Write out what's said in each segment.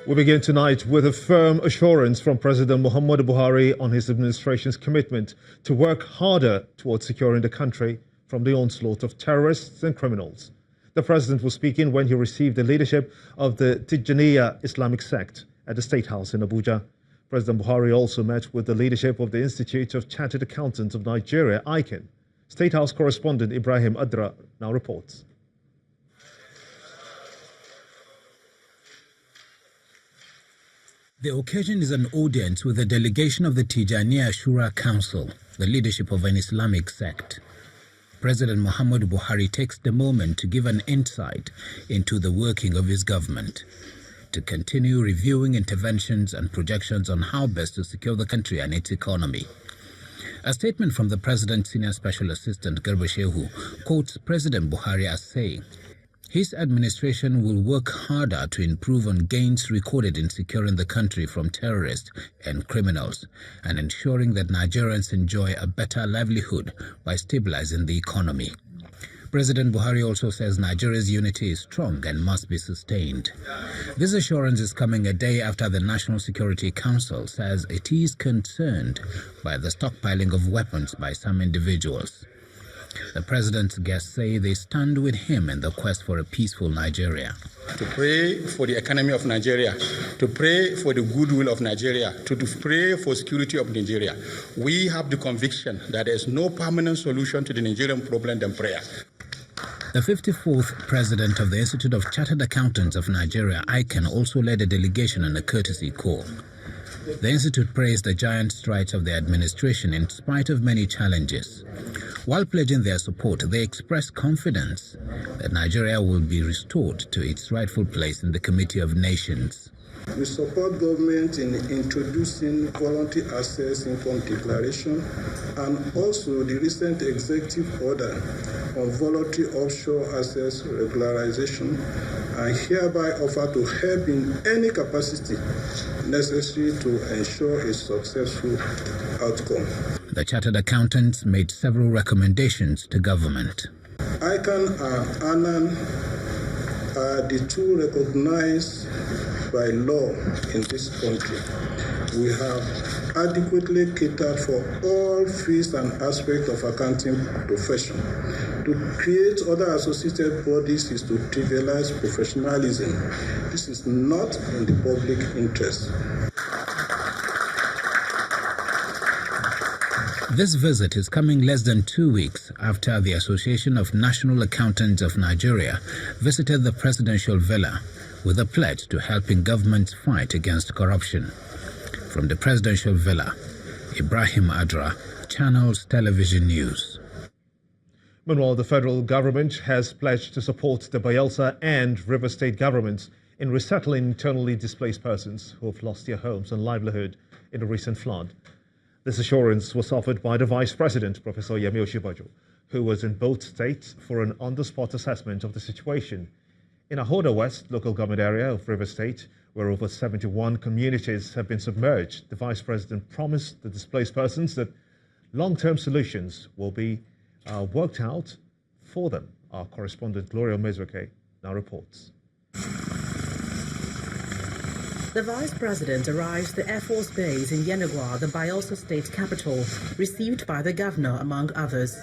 We begin tonight with a firm assurance from President Muhammadu Buhari on his administration's commitment to work harder towards securing the country from the onslaught of terrorists and criminals. The president was speaking when he received the leadership of the Tijaniya Islamic sect at the State House in Abuja. President Buhari also met with the leadership of the Institute of Chartered Accountants of Nigeria, ICAN. State House correspondent Ibrahim Adra now reports. The occasion is an audience with a delegation of the Tijaniya Shura Council, the leadership of an Islamic sect. President Muhammadu Buhari takes the moment to give an insight into the working of his government, to continue reviewing interventions and projections on how best to secure the country and its economy. A statement from the President's Senior Special Assistant Garba Shehu quotes President Buhari as saying, his administration will work harder to improve on gains recorded in securing the country from terrorists and criminals and ensuring that Nigerians enjoy a better livelihood by stabilizing the economy. President Buhari also says Nigeria's unity is strong and must be sustained. This assurance is coming a day after the National Security Council says it is concerned by the stockpiling of weapons by some individuals. The president's guests say they stand with him in the quest for a peaceful Nigeria. To pray for the economy of Nigeria, to pray for the goodwill of Nigeria, to pray for security of Nigeria. We have the conviction that there is no permanent solution to the Nigerian problem than prayer. The 54th president of the Institute of Chartered Accountants of Nigeria, ICAN, also led a delegation on a courtesy call. The institute praised the giant strides of the administration in spite of many challenges. While pledging their support, they expressed confidence that Nigeria will be restored to its rightful place in the Committee of Nations. We support government in introducing voluntary access income declaration and also the recent executive order on voluntary offshore assets regularization, and hereby offer to help in any capacity necessary to ensure a successful outcome. The Chartered Accountants made several recommendations to government. ICAN and ANAN are the two recognized by law in this country. We have adequately catered for all fields and aspects of accounting profession. To create other associated bodies is to trivialize professionalism. This is not in the public interest. This visit is coming less than 2 weeks after the Association of National Accountants of Nigeria visited the presidential villa with a pledge to helping governments fight against corruption. From the presidential villa, Ibrahim Adra, Channels Television News. Meanwhile, the federal government has pledged to support the Bayelsa and River State governments in resettling internally displaced persons who have lost their homes and livelihood in the recent flood. This assurance was offered by the Vice President, Professor Yemi Osinbajo, who was in both states for an on-the-spot assessment of the situation. In Ahoda West local government area of River State, where over 71 communities have been submerged, the Vice President promised the displaced persons that long-term solutions will be worked out for them. Our correspondent Gloria Mezrike now reports. The Vice President arrived at the Air Force Base in Enugu, the Bayelsa State capital, received by the governor, among others.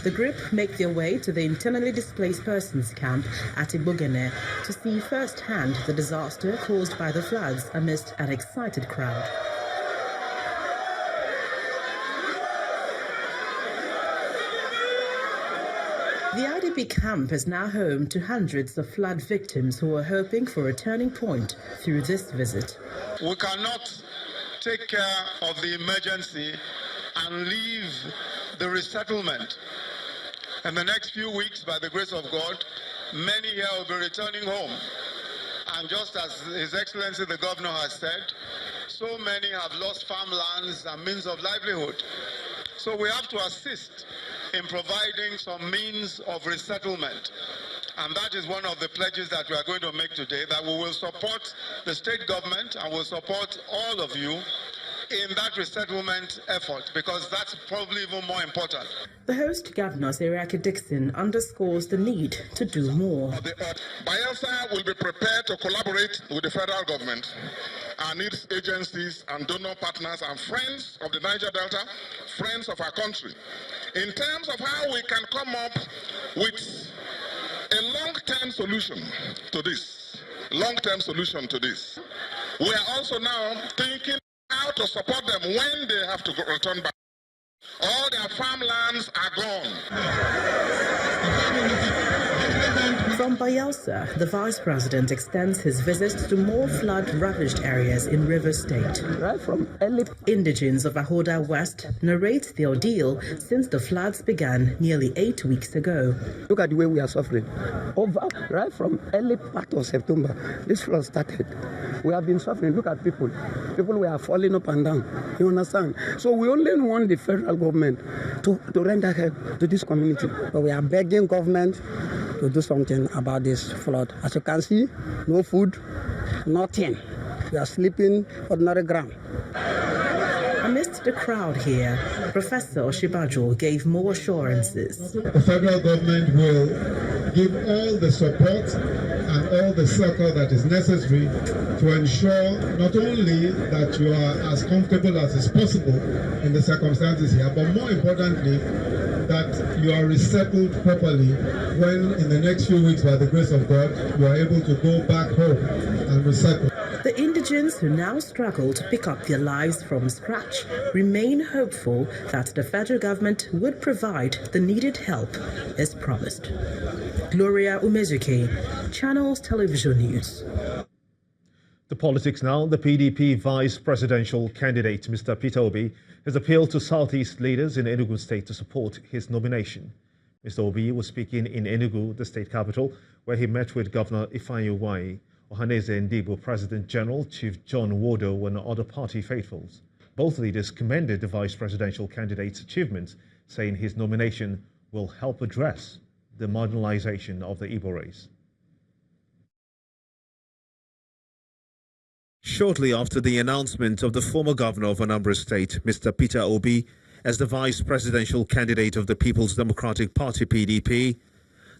The group make their way to the internally displaced persons camp at Ibugene to see firsthand the disaster caused by the floods amidst an excited crowd. The IDP camp is now home to hundreds of flood victims who are hoping for a turning point through this visit. We cannot take care of the emergency and leave the resettlement. In the next few weeks, by the grace of God, many here will be returning home. And just as His Excellency the Governor has said, so many have lost farmlands and means of livelihood. So we have to assist in providing some means of resettlement. And that is one of the pledges that we are going to make today, that we will support the state government and will support all of you in that resettlement effort, because that's probably even more important. The host governor, Seriake Dixon, underscores the need to do more. Bayelsa will be prepared to collaborate with the federal government and its agencies and donor partners and friends of the Niger Delta, friends of our country, in terms of how we can come up with a long-term solution to this. We are also now thinking how to support them when they have to return back. All their farmlands are gone. From Bayelsa, the Vice President extends his visit to more flood-ravaged areas in Rivers State. Right from early Indigents of Ahoda West narrate the ordeal since the floods began nearly 8 weeks ago. Look at the way we are suffering. Right from early part of September, this flood started. We have been suffering. Look at people. People were falling up and down. You understand? So we only want the federal government to render help to this community. But we are begging government to do something about this flood. As you can see, no food, nothing. We are sleeping on the ground. Amidst the crowd here, Professor Oshibajo gave more assurances. The federal government will give all the support and all the succor that is necessary to ensure not only that you are as comfortable as is possible in the circumstances here, but more importantly, that you are resettled properly when in the next few weeks, by the grace of God, you are able to go back home and resettle. The indigents who now struggle to pick up their lives from scratch remain hopeful that the federal government would provide the needed help as promised. Gloria Umezuke, Channels Television News. The politics now. The PDP vice presidential candidate, Mr. Peter Obi, has appealed to Southeast leaders in Enugu State to support his nomination. Mr. Obi was speaking in Enugu, the state capital, where he met with Governor Ifeanyi Uwai, Ohaneze Ndigbo President General Chief John Wodo, and other party faithfuls. Both leaders commended the vice presidential candidate's achievements, saying his nomination will help address the marginalization of the Igbo race. Shortly after the announcement of the former governor of Anambra State, Mr. Peter Obi, as the vice presidential candidate of the People's Democratic Party PDP,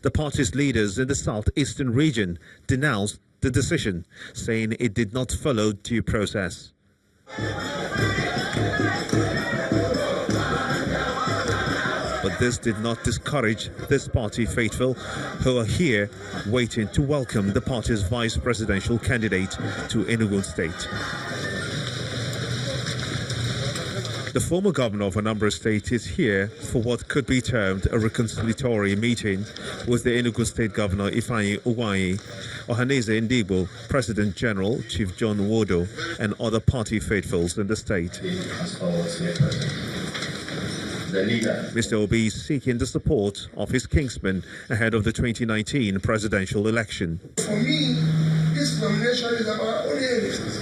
the party's leaders in the southeastern region denounced the decision, saying it did not follow due process. But this did not discourage this party faithful who are here waiting to welcome the party's vice presidential candidate to Enugu State. The former governor of Anambra State is here for what could be termed a reconciliatory meeting with the Enugu State Governor Ifeanyi Uwai, Ohaneze Ndigbo, President General Chief John Wodo, and other party faithfuls in the state. Mr. Obi is seeking the support of his kinsmen ahead of the 2019 presidential election. For me, this nomination is about only elections.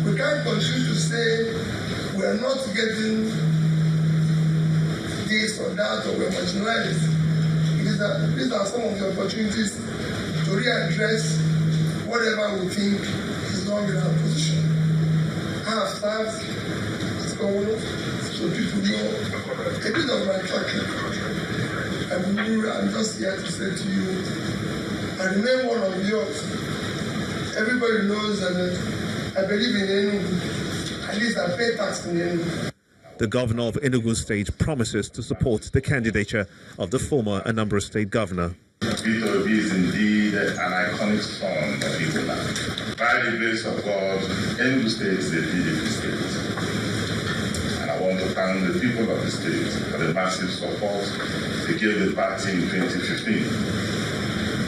We can't continue to say we are not getting this or that, or we're marginalized. These are some of the opportunities to readdress whatever we think is wrong in our position. I have served as governor, so people know a bit of my track record. I'm just here to say to you, I remain one of yours. Everybody knows that I believe in Enugu. At least I pay tax in Enugu. The governor of Enugu State promises to support the candidature of the former Anambra State governor. Peter Obi is indeed an iconic son of Igbo land. By the grace of God, Enugu State is a PDP state. And I want to thank the people of the state for the massive support they gave the party in 2015.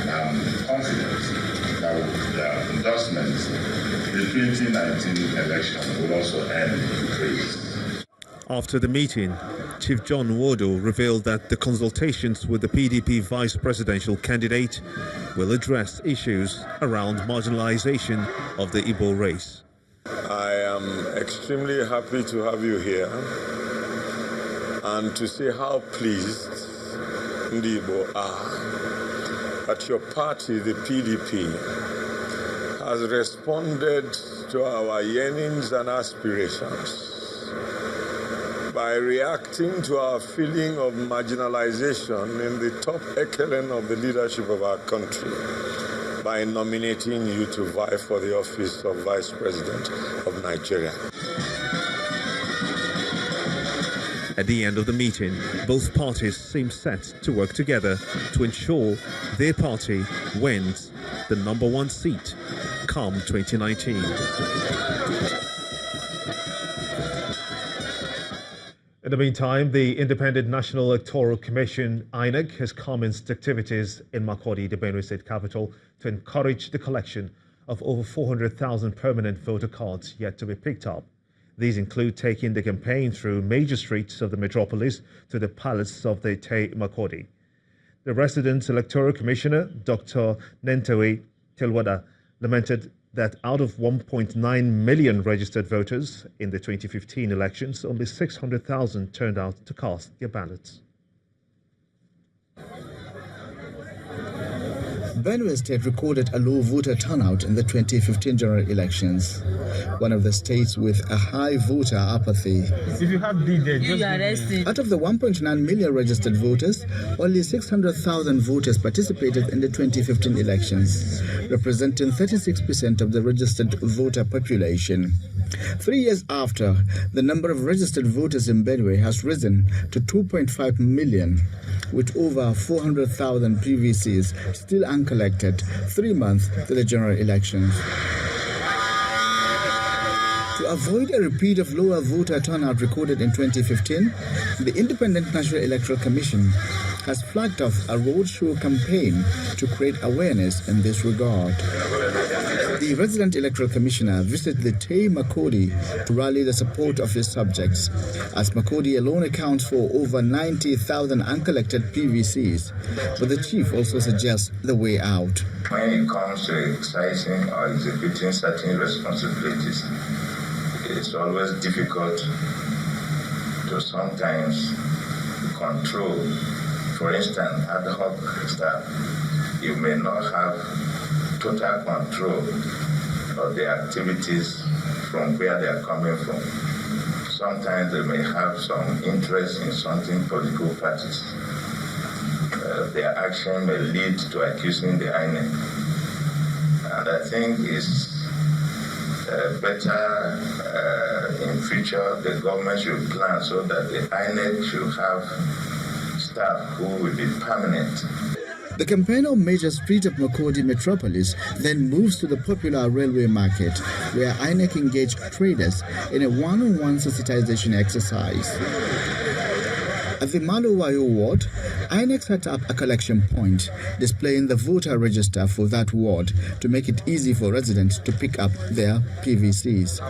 And I'm confident that with their endorsements, the 2019 election will also end with praise. After the meeting, Chief John Wodo revealed that the consultations with the PDP vice presidential candidate will address issues around marginalization of the Igbo race. I am extremely happy to have you here and to see how pleased the Igbo are that your party, the PDP, has responded to our yearnings and aspirations by reacting to our feeling of marginalization in the top echelon of the leadership of our country by nominating you to vie for the office of Vice President of Nigeria. At the end of the meeting, both parties seem set to work together to ensure their party wins the #1 seat come 2019. In the meantime, the Independent National Electoral Commission, INEC, has commenced activities in Makurdi, the Benue State capital, to encourage the collection of over 400,000 permanent voter cards yet to be picked up. These include taking the campaign through major streets of the metropolis to the palace of the Tei Makurdi. The resident electoral commissioner, Dr. Nentewe Telwada, lamented that out of 1.9 million registered voters in the 2015 elections, only 600,000 turned out to cast their ballots. Benue State recorded a low voter turnout in the 2015 general elections, one of the states with a high voter apathy. If you have Out of the 1.9 million registered voters, only 600,000 voters participated in the 2015 elections, representing 36% of the registered voter population. 3 years after, the number of registered voters in Benue has risen to 2.5 million, with over 400,000 PVCs still uncollected 3 months to the general elections. To avoid a repeat of lower voter turnout recorded in 2015, the Independent National Electoral Commission has flagged off a roadshow campaign to create awareness in this regard. The resident electoral commissioner visited the Tei Makurdi to rally the support of his subjects, as Makurdi alone accounts for over 90,000 uncollected PVCs, but the chief also suggests the way out. When it comes to exercising or executing certain responsibilities, it's always difficult to sometimes control. For instance, ad hoc staff, you may not have total control of the activities from where they are coming from. Sometimes they may have some interest in something political parties. Their action may lead to accusing the INEC. And I think it's better in future the government should plan so that the INEC should have staff who will be permanent. The campaign on major street of Makurdi metropolis then moves to the popular railway market, where INEC engaged traders in a one-on-one sensitization exercise. At the Malowayo ward, INEC set up a collection point, displaying the voter register for that ward to make it easy for residents to pick up their PVCs.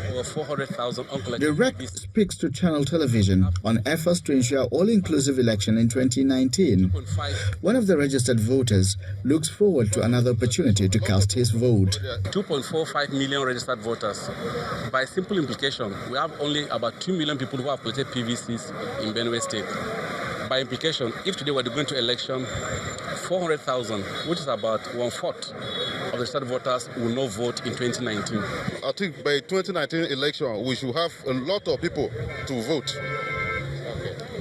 The REC speaks to Channel Television on efforts to ensure all-inclusive election in 2019. One of the registered voters looks forward to another opportunity to cast his vote. 2.45 million registered voters. By simple implication, we have only about 2 million people who have collected PVCs in Benue State. By implication, if today we're going to election, 400,000, which is about 1/4 of the registered voters, will not vote in 2019. I think by 2019 election, we should have a lot of people to vote.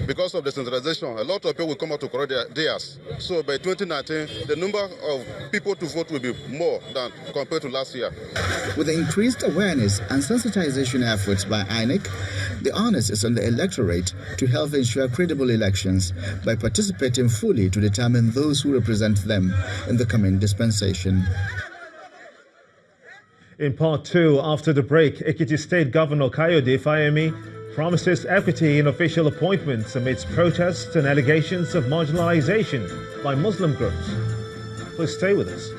Because of the centralization, a lot of people will come out to correct their theirs. So by 2019, the number of people to vote will be more than compared to last year. With the increased awareness and sensitization efforts by INEC, the onus is on the electorate to help ensure credible elections by participating fully to determine those who represent them in the coming dispensation. In part two, after the break, Ekiti State Governor Kayode Fayemi promises equity in official appointments amidst protests and allegations of marginalization by Muslim groups. Please stay with us.